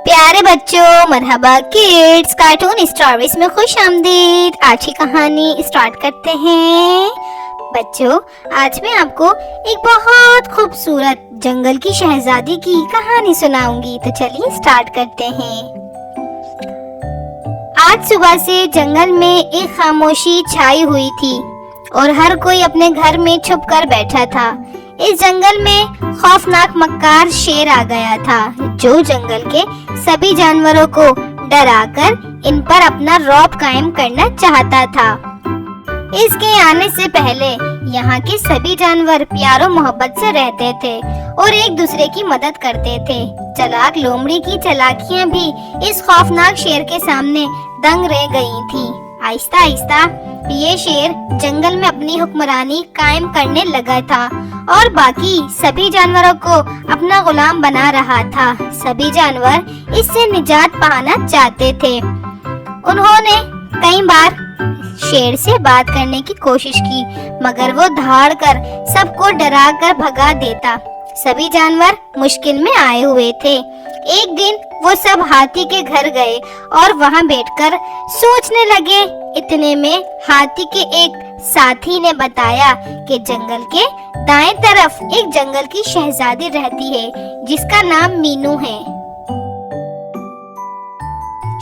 प्यारे बच्चों, मरहबा kids cartoon stories में खुश आमदीद। आज की कहानी स्टार्ट करते हैं। बच्चों, आज मैं आपको एक बहुत खूबसूरत जंगल की शहजादी की कहानी सुनाऊंगी। तो चलिए स्टार्ट करते हैं। आज सुबह से जंगल में एक खामोशी छाई हुई थी और हर कोई अपने घर में छुप कर बैठा था। इस जंगल में खौफनाक मक्कार शेर आ गया था, जो जंगल के सभी जानवरों को डराकर इन पर अपना रौब कायम करना चाहता था। इसके आने से पहले यहाँ के सभी जानवर प्यार और मोहब्बत से रहते थे और एक दूसरे की मदद करते थे। चालाक लोमड़ी की चालाकियाँ भी इस खौफनाक शेर के सामने दंग रह गई थी। आहिस्ता आहिस्ता ये शेर जंगल में अपनी हुक्मरानी कायम करने लगा था और बाकी सभी जानवरों को अपना गुलाम बना रहा था। सभी जानवर इससे निजात पाना चाहते थे। उन्होंने कई बार शेर से बात करने की कोशिश की, मगर वो धाड़ कर सबको डरा कर भगा देता। सभी जानवर मुश्किल में आए हुए थे। एक दिन वो सब हाथी के घर गए और वहाँ बैठकर सोचने लगे। इतने में हाथी के एक साथी ने बताया कि जंगल के दाएं तरफ एक जंगल की शहजादी रहती है, जिसका नाम मीनू है।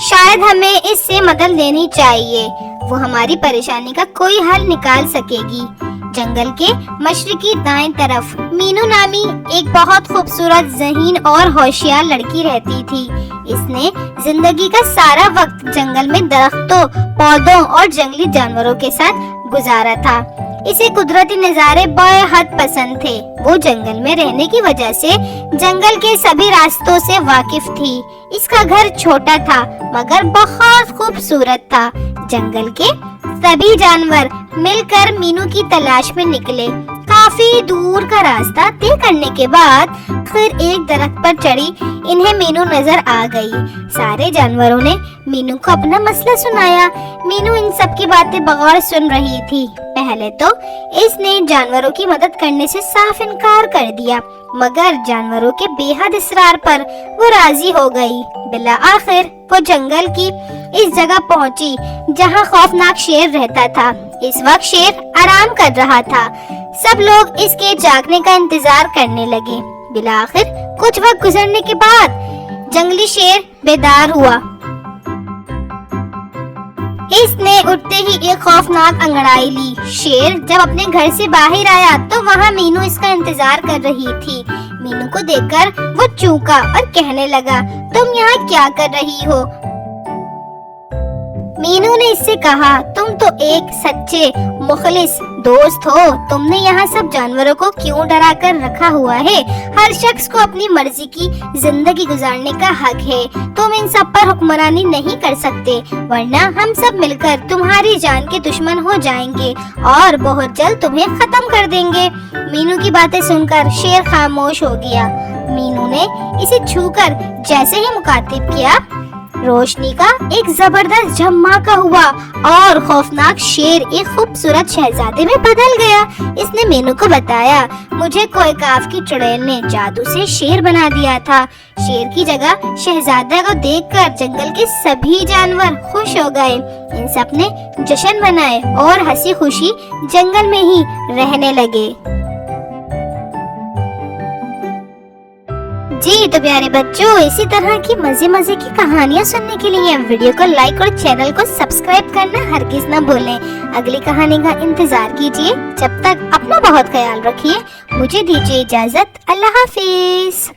शायद हमें इससे मदद लेनी चाहिए, वो हमारी परेशानी का कोई हल निकाल सकेगी। जंगल के मशरिकी दाएं तरफ मीनू नामी एक बहुत खूबसूरत, ज़हीन और होशियार लड़की रहती थी। इसने जिंदगी का सारा वक्त जंगल में दरख्तों, पौधों और जंगली जानवरों के साथ गुजारा था। इसे कुदरती नज़ारे बेहद पसंद थे। वो जंगल में रहने की वजह से जंगल के सभी रास्तों से वाकिफ थी। इसका घर छोटा था मगर बहुत खूबसूरत था। जंगल के सभी जानवर मिलकर मीनू की तलाश में निकले। काफी दूर का रास्ता तय करने के बाद फिर एक दरख्त पर चढ़ी इन्हें मीनू नजर आ गई। सारे जानवरों ने मीनू को अपना मसला सुनाया। मीनू इन सब की बातें बगौर सुन रही थी। पहले तो इसने जानवरों की मदद करने से साफ इनकार कर दिया, मगर जानवरों के बेहद इसरार पर वो राजी हो गई। बिला आखिर वो जंगल की इस जगह पहुंची जहां खौफनाक शेर रहता था। इस वक्त शेर आराम कर रहा था। सब लोग इसके जागने का इंतजार करने लगे। बिला आखिर कुछ वक्त गुजरने के बाद जंगली शेर बेदार हुआ। इसने उठते ही एक खौफनाक अंगड़ाई ली। शेर जब अपने घर से बाहर आया तो वहाँ मीनू इसका इंतजार कर रही थी। मीनू को देखकर वो चौंका और कहने लगा, तुम यहाँ क्या कर रही हो? मीनू ने इससे कहा, तुम तो एक सच्चे मुखलिस दोस्त हो। तुमने यहाँ सब जानवरों को क्यों डरा कर रखा हुआ है? हर शख्स को अपनी मर्जी की जिंदगी गुजारने का हक है। तुम इन सब पर हुक्मरानी नहीं कर सकते, वरना हम सब मिलकर तुम्हारी जान के दुश्मन हो जाएंगे और बहुत जल्द तुम्हें खत्म कर देंगे। मीनू की बातें सुनकर शेर खामोश हो गया। मीनू ने इसे छूकर जैसे ही मुखातिब किया, रोशनी का एक जबरदस्त झमाका हुआ और खौफनाक शेर एक खूबसूरत शहजादे में बदल गया। इसने मीनू को बताया, मुझे कोयकाफ की चुड़ैल ने जादू से शेर बना दिया था। शेर की जगह शहजादा को देखकर जंगल के सभी जानवर खुश हो गए। इन सब ने जश्न मनाए और हंसी खुशी जंगल में ही रहने लगे। जी तो प्यारे बच्चों, इसी तरह की मजे मजे की कहानियाँ सुनने के लिए वीडियो को लाइक और चैनल को सब्सक्राइब करना हरगिज न भूलें। अगली कहानी का इंतजार कीजिए। जब तक अपना बहुत ख्याल रखिए। मुझे दीजिए इजाजत। अल्लाह हाफिज।